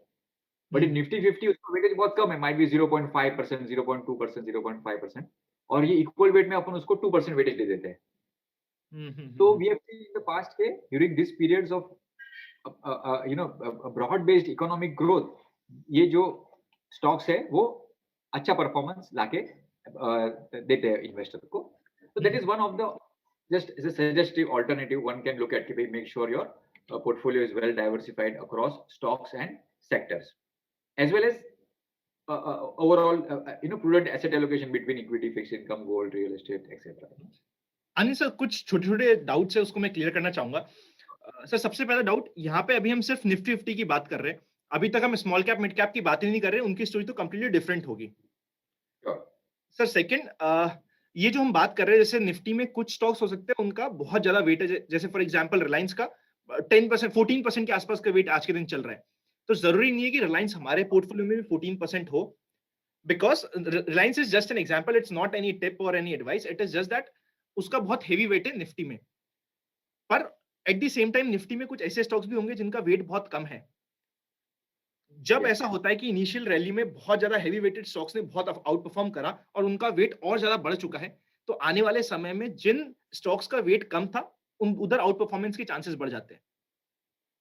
But in hmm, Nifty 50 उसका weightage बहुत कम है, might B 0.5%, 0.2%, 0.5%, और ये इक्वल वेट में अपन उसको 2% वेटेज दे देते हैं। So hmm. we have seen in the past के during these periods of broad based economic growth, ये जो स्टॉक्स है वो अच्छा परफॉर्मेंस लाके देते हैं इन्वेस्टर को। So hmm, that is one of the just as a suggestive alternative one can look at कि भाई make sure your portfolio is well diversified across stocks and sectors as well as overall prudent asset allocation between equity, fixed income, gold, real estate, etc. Anil sir, कुछ छोटे-छोटे doubts है उसको मैं clear करना चाहूँगा। Sir सबसे पहला डाउट यहाँ पे अभी हम सिर्फ निफ्टी 50 की बात कर रहे हैं। अभी तक हम स्मॉल कैप, मिड कैप की बात ही नहीं कर रहे हैं, उनकी स्टोरी तो कंप्लीटली डिफरेंट होगी। श्योर। सर सेकंड, ये जो हम बात कर रहे हैं जैसे निफ्टी में कुछ स्टॉक्स हो सकते हैं उनका बहुत ज्यादा वेटेज है, जैसे फॉर एग्जांपल रिलायंस का 10% 14% के आसपास का वेट आज के दिन चल रहा है। तो जरूरी नहीं है कि रिलायंस हमारे पोर्टफोलियो में भी 14% हो, because Reliance is just an example, it's not any tip or any advice, it is just that उसका बहुत हेवी वेट है निफ्टी में। पर at the same time Nifty में कुछ ऐसे स्टॉक्स भी होंगे जिनका वेट बहुत कम है। जब यस। ऐसा होता है कि इनिशियल रैली में बहुत ज्यादा हेवी वेटेड स्टॉक्स ने बहुत आउट परफॉर्म करा और उनका वेट और ज्यादा बढ़ चुका है, तो आने वाले समय में जिन स्टॉक्स का वेट कम था उन उधर आउट परफॉर्मेंस के चांसेस बढ़ जाते हैं।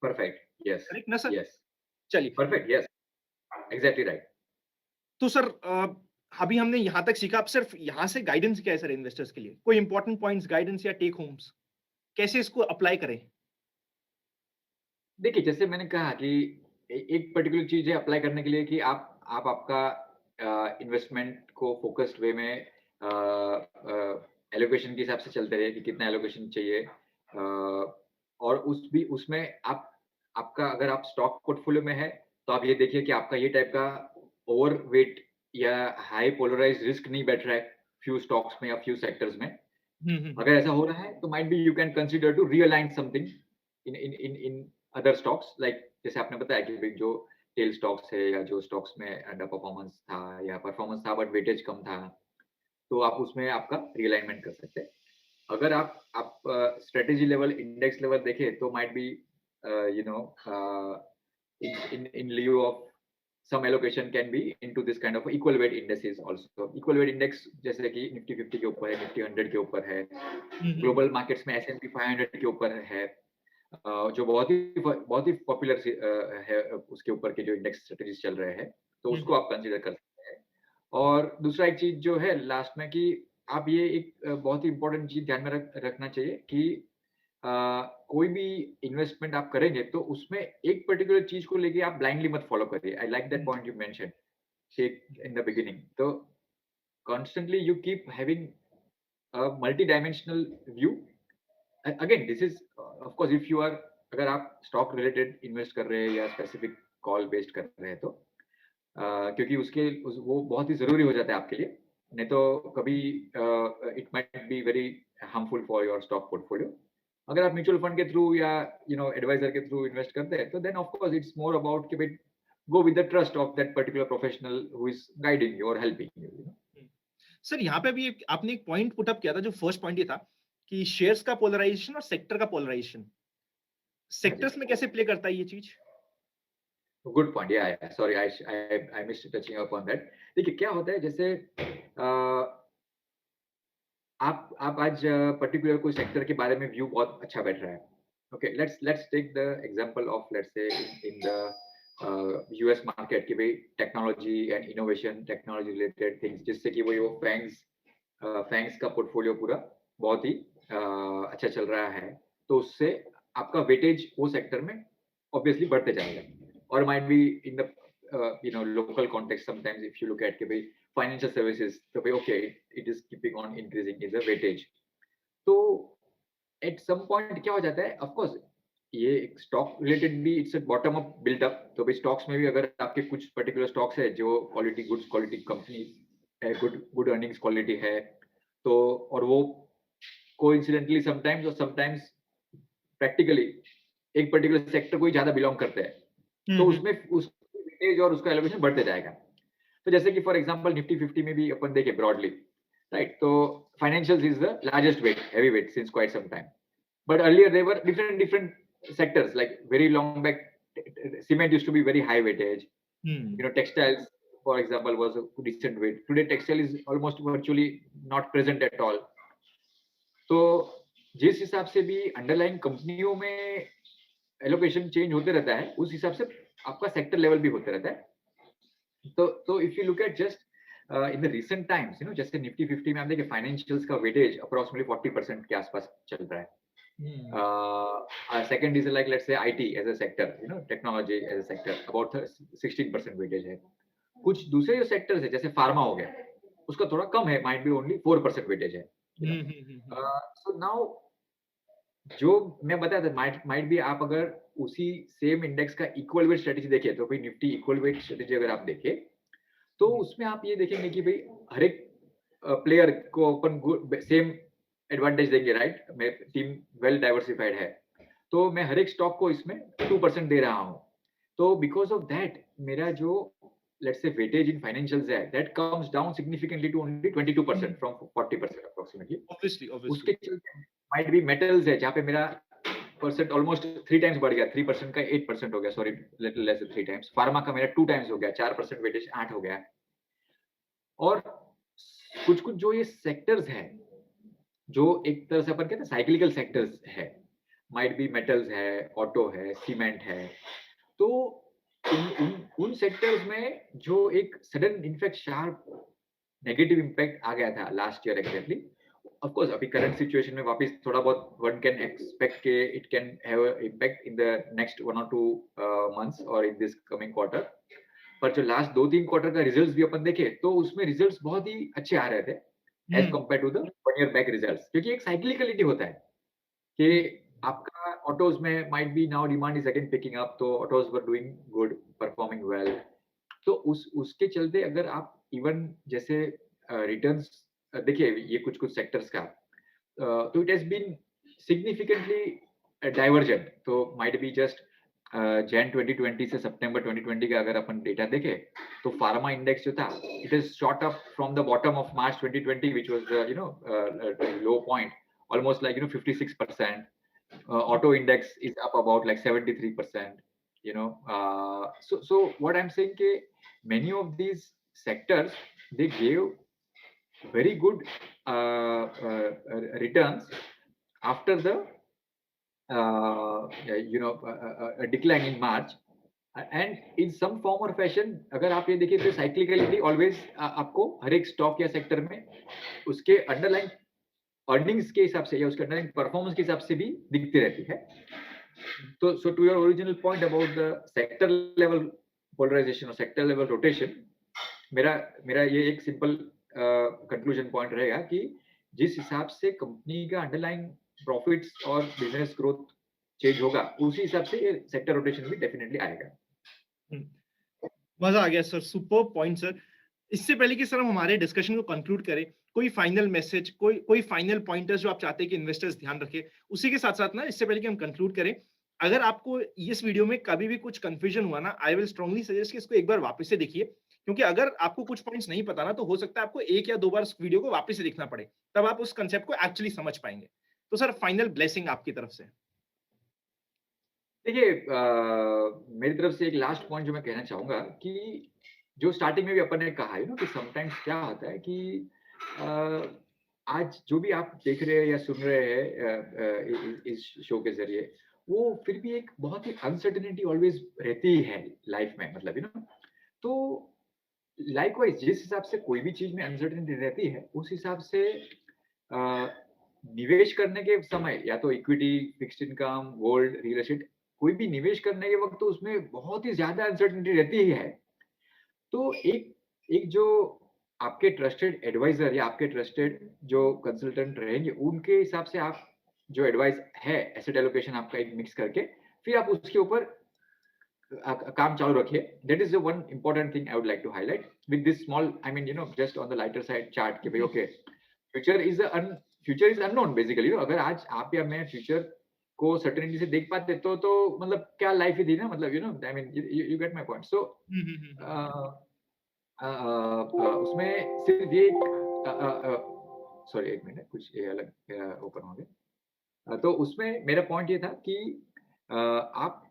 परफेक्ट। यस। करेक्ट ना सर? यस। चलिए। परफेक्ट। यस। Exactly right. तो सर अभी हमने यहां तक सीखा, अब सिर्फ यहां से गाइडेंस क्या है सर इन्वेस्टर्स के लिए? कोई इंपॉर्टेंट पॉइंट्स, गाइडेंस या टेक होम्स, कैसे इसको अप्लाई करें? देखिए, जैसे मैंने कहा कि एक पर्टिकुलर चीज़ है अप्लाई करने के लिए कि आप आपका इन्वेस्टमेंट को फ़ोकस्ड वे में एलोकेशन के हिसाब से चलते रहिए कि कितना एलोकेशन चाहिए। और उसमें आपका अगर आप स्टॉक पोर्टफोलियो में है, तो आप ये देखिए कि आपका ये टाइप का ओवरवेट या हाई पोलराइज्ड रिस्क नहीं बैठ रहा है फ्यू स्टॉक्स में या फ्यू सेक्टर्स में। हम्म। अगर ऐसा हो रहा है तो might be you can consider to realign something in other stocks, like जैसे आपने बताया कि भाई जो टेल स्टॉक्स है या जो स्टॉक्स में अंडर परफॉर्मेंस था या परफॉर्मेंस था बट वेटेज कम था, तो आप उसमें आपका रियलाइनमेंट कर सकते हैं। अगर आप स्ट्रेटेजी लेवल, इंडेक्स लेवल देखें तो might be you know in lieu of some allocation can be into this kind of equal weight indices also. Equal weight index जैसे कि निफ्टी 50 के ऊपर है, निफ्टी 100 के ऊपर है, ग्लोबल मार्केट्स में S&P 500 के ऊपर है, जो बहुत ही पॉपुलर है, उसके ऊपर के जो इंडेक्स स्ट्रेटजीज चल रहे हैं, तो उसको आप कंसीडर कर सकते हैं। और दूसरा एक चीज जो है लास्ट में कि आप ये एक बहुत ही इंपॉर्टेंट चीज ध्यान में रखना चाहिए कि अ, कोई भी इन्वेस्टमेंट आप करेंगे तो उसमें एक पर्टिकुलर चीज को लेके आप ब्लाइंडली मत फॉलो करिए। I like that point you mention in the beginning. तो constantly you keep having a multi dimensional view. Again this is of course if you are, अगर आप स्टॉक रिलेटेड इन्वेस्ट कर रहे हैं या स्पेसिफिक कॉल बेस्ड कर रहे हैं तो क्योंकि वो बहुत ही जरूरी हो जाता है आपके लिए, नहीं तो कभी it might be very harmful for your stock portfolio. अगर आप म्यूचुअल फंड के थ्रू या एडवाइजर के थ्रू इन्वेस्ट करते हैं तो then of course it's more about कि भाई go with the trust of that particular professional who is guiding you और हेल्पिंग यू। सर यहाँ पे भी आपने एक पॉइंट पुट अप किया था, जो फर्स्ट पॉइंट ये था कि शेयर्स का पोलराइजेशन और सेक्टर का पोलराइजेशन, हाँ जी। सेक्टर्स में कैसे प्ले करता है ये चीज? Good point. या sorry I missed touching upon that. देखिए क्या होता है, जैसे आप आज पर्टिकुलर कोई सेक्टर के बारे में व्यू बहुत अच्छा बैठ रहा है। Okay, let's take the example of let's say in the US market कि भाई technology and innovation, technology related things, जिससे कि वो फैंग्स का पोर्टफोलियो पूरा बहुत ही अच्छा चल रहा है, तो उससे आपका वेटेज वो सेक्टर में ऑब्वियसली बढ़ते जाएगा। और might be in the local context sometimes if you look at कि भाई फाइनेंशियल सर्विसेज, तो भाई okay it is keeping on increasing is a weightage. तो एट सम पॉइंट क्या हो जाता है, ऑफ कोर्स ये स्टॉक रिलेटेड भी it's a bottom up buildup. तो भाई स्टॉक्स में भी अगर आपके कुछ पर्टिकुलर स्टॉक्स है जो क्वालिटी गुड्स क्वालिटी कंपनी है, गुड गुड अर्निंग्स क्वालिटी है, तो और वो कोइंसिडेंटली समटाइम्स और समटाइम्स प्रैक्टिकली एक पर्टिकुलर सेक्टर को ही ज्यादा बिलोंग करते हैं, तो हम्म। उसमें उस वेटेज और उसका एलोकेशन बढ़ते जाएगा। तो जैसे कि फॉर एग्जांपल निफ्टी 50 में भी अपन देखें ब्रॉडली, राइट, तो financials is the largest weight, heavy weight since quite some time. But earlier there were different sectors like very long back. Cement used to be very high weightage. Hmm. Textiles, for example, was a decent weight. Today textile is almost virtually not present at all. तो जिस हिसाब से भी underline कंपनियों में allocation change होते रहता है, उस हिसाब से आपका सेक्टर लेवल भी होते रहता है। तो if you look eight just in the recent times, जैसे निफ्टी 50 में आप देखिए फाइनेंशियल्स का वेटेज अप्रोक्सीमेटली 40% के आसपास चल रहा है। Second is like let's say IT as a sector, technology as a sector, about 16% weightage है। कुछ दूसरे जो सेक्टर्स है जैसे फार्मा हो गया, उसका थोड़ा कम है, माइट बी ओनली 4% वेटेज है। you know. Hmm. So now जो मैं बताया था माइट बी आप अगर उसी सेम इंडेक्स का इक्वल वेट स्ट्रेटेजी देखें तो भाई निफ्टी इक्वल वेट स्ट्रेटेजी अगर आप देखें तो उसमें आप ये देखेंगे कि भाई हर एक प्लेयर को अपन सेम एडवांटेज देंगे, राइट? टीम वेल डाइवर्सिफाइड है तो मैं हर एक स्टॉक को इसमें 2% दे रहा हूँ। तो बिकॉज ऑफ दैट मेरा जो let's say weightage in financials है that comes down significantly to only 22% from 40% approximately. Obviously obviously. उसके चलते माइट बी मेटल्स है जहाँ पे मेरा परसेंट ऑलमोस्ट 3 टाइम्स बढ़ गया, 3% का 8% हो गया, sorry little less 3 times. Pharma का मेरा 2 टाइम्स हो गया, 4% वेटेज 8 हो गया। और कुछ-कुछ जो ये सेक्टर्स हैं, जो एक तरह से अपन कहते हैं साइक्लिकल सेक्टर्स है, माइट बी मेटल्स है, ऑटो है, सीमेंट है, तो उन उन उन सेक्टर्स में जो एक sudden in fact sharp negative impact आ गया था last year exactly. Of course अभी करंट सिचुएशन में वापस थोड़ा बहुत वन कैन एक्सपेक्ट के it can have impact in the next 1 और 2 मंथ्स और इन दिस कमिंग क्वार्टर। पर जो लास्ट 2-3 क्वार्टर का रिजल्ट्स भी अपन देखें तो उसमें रिजल्ट्स बहुत ही अच्छे आ रहे थे as compare to the 1 year back results, क्योंकि एक साइक्लिकलिटी होता है कि आपका ऑटोज में might be now demand is again picking up, तो autos were doing good, performing well. तो उसके चलते अगर आप इवन जैसे रिटर्न्स देखिए ये कुछ-कुछ सेक्टर्स का तो it has been significantly divergent. तो माइट बी जस्ट जैन 2020 से सितंबर 2020 का अगर अपन डेटा देखें तो फार्मा इंडेक्स जो था it is shot up from the bottom of March 2020 which was the low point almost like 56%. Auto index is up about like 73%. So what I'm saying ke many of these sectors they gave very good returns after the a decline in March. And in some form और fashion अगर आप ये देखिए तो साइक्लिकलिटी always आपको हर एक stock या sector में उसके अंडरलाइन अर्निंग्स के हिसाब से या उसके अंडरलाइन परफॉर्मेंस के हिसाब से भी दिखती रहती है। तो so to your original point about the sector level polarisation और सेक्टर लेवल रोटेशन, मेरा ये एक सिंपल कंक्लूजन पॉइंट रहेगा कि जिस हिसाब से कंपनी का अंडरलाइन प्रॉफिट्स और बिजनेस ग्रोथ चेंज होगा उसी हिसाब से ये सेक्टर रोटेशन भी डेफिनेटली आएगा। मजा आ गया सर, सुपर पॉइंट सर। इससे पहले कि सर हम हमारे डिस्कशन को कंक्लूड करें, कोई फाइनल मैसेज, कोई फाइनल पॉइंटर्स जो आप चाहते हैं कि इन्वेस्टर्स ध्यान रखें, उसी के साथ साथ ना इससे पहले कि हम कंक्लूड करें, अगर आपको इस वीडियो में कभी भी कुछ कंफ्यूजन हुआ ना, आई विल स्ट्रांगली सजेस्ट कि इसको एक बार वापस से देखिए, क्योंकि अगर आपको कुछ पॉइंट्स नहीं पता ना तो हो सकता है आपको 1 या 2 बार इस वीडियो को वापस से देखना पड़े, तब आप उस कांसेप्ट को एक्चुअली समझ पाएंगे। तो सर फाइनल ब्लेसिंग आपकी तरफ से। देखिए मेरी तरफ से एक लास्ट पॉइंट जो मैं कहना चाहूंगा कि जो स्टार्टिंग में भी अपन ने कहा है कि समटाइम्स क्या होता है कि आज जो भी आप देख रहे हैं या सुन रहे हैं इस शो के जरिए, वो फिर भी एक बहुत ही अनसर्टेनिटी ऑलवेज रहती है लाइफ में, मतलब तो लाइकवाइज जिस हिसाब से कोई भी चीज में अनसर्टेनिटी रहती है उस हिसाब से निवेश करने के समय या तो equity, fixed income, gold, real estate, कोई भी निवेश करने के वक्त तो उसमें बहुत ही ज्यादा अनसर्टेनिटी रहती ही है। तो एक जो आपके ट्रस्टेड एडवाइजर या आपके ट्रस्टेड जो कंसल्टेंट रहेंगे उनके हिसाब से आप जो एडवाइस है एसेट एलोकेशन आपका एक मिक्स करके फिर आप उसके ऊपर काम चालू रखिए। That is the one important thing I would like to highlight with this small I mean just on the lighter side chart कि भाई okay future is unknown basically. अगर आज आप या मैं फ्यूचर को सर्टेनिटी से देख पाते तो मतलब क्या लाइफ ही थी ना, मतलब I mean you get my point. So उसमें सिर्फ ये सॉरी एक मिनट, कुछ ये अलग ओपन हो गया। तो उसमें मेरा पॉइंट ये था कि आप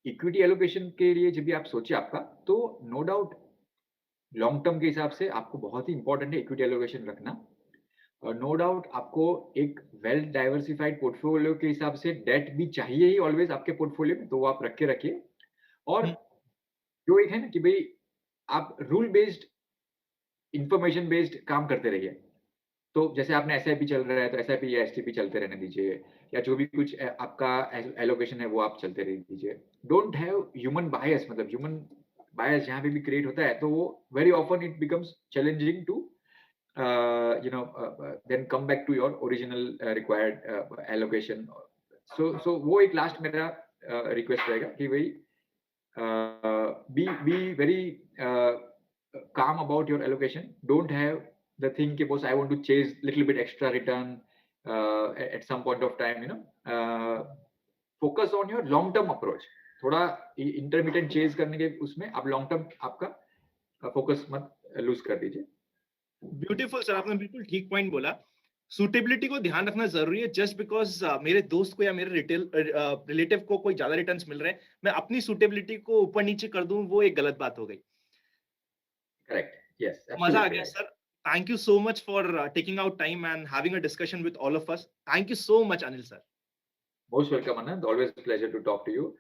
इक्विटी एलोकेशन के लिए जब भी आप सोचे आपका, तो नो डाउट लॉन्ग टर्म के हिसाब से आपको बहुत ही इंपॉर्टेंट है इक्विटी एलोकेशन रखना। नो डाउट आपको एक वेल डाइवर्सिफाइड पोर्टफोलियो के हिसाब से डेट भी चाहिए ही ऑलवेज आपके पोर्टफोलियो में, तो वो आप रखिए। और जो एक है ना कि भाई आप रूल बेस्ड, इंफॉर्मेशन बेस्ड काम करते रहिए। तो जैसे आपने एसआईपी चल रहा है तो एसआईपी या एसटीपी चलते रहने दीजिए, या जो भी कुछ आपका एलोकेशन है वो आप चलते रहने दीजिए। डोंट हैव ह्यूमन बायस, मतलब ह्यूमन बायस जहाँ पे भी क्रिएट होता है तो वो very often it becomes challenging to then come back to your original required allocation. So वो एक last मेरा request रहेगा कि भाई be very calm about your allocation. Don't have the thing कि boss I want to chase little bit extra return at some point of time, focus on your long term approach. थोड़ा intermittent chase करने के उसमें आप long term आपका focus मत lose कर दीजिए. ब्यूटीफुल सर, आपने बिल्कुल ठीक पॉइंट बोला. सूटेबिलिटी को ध्यान रखना जरूरी है. जस्ट बिकॉज मेरे दोस्त को या मेरे रिलेटिव को कोई ज्यादा रिटर्न्स मिल रहे हैं, मैं अपनी सूटेबिलिटी को ऊपर नीचे कर दूं, वो एक गलत बात हो गई. करेक्ट, यस, मजा आ गया sir. Thank you so much for taking out time and having a discussion with all of us. Thank you so much Anil sir. Most welcome Anand, always pleasure to talk to you.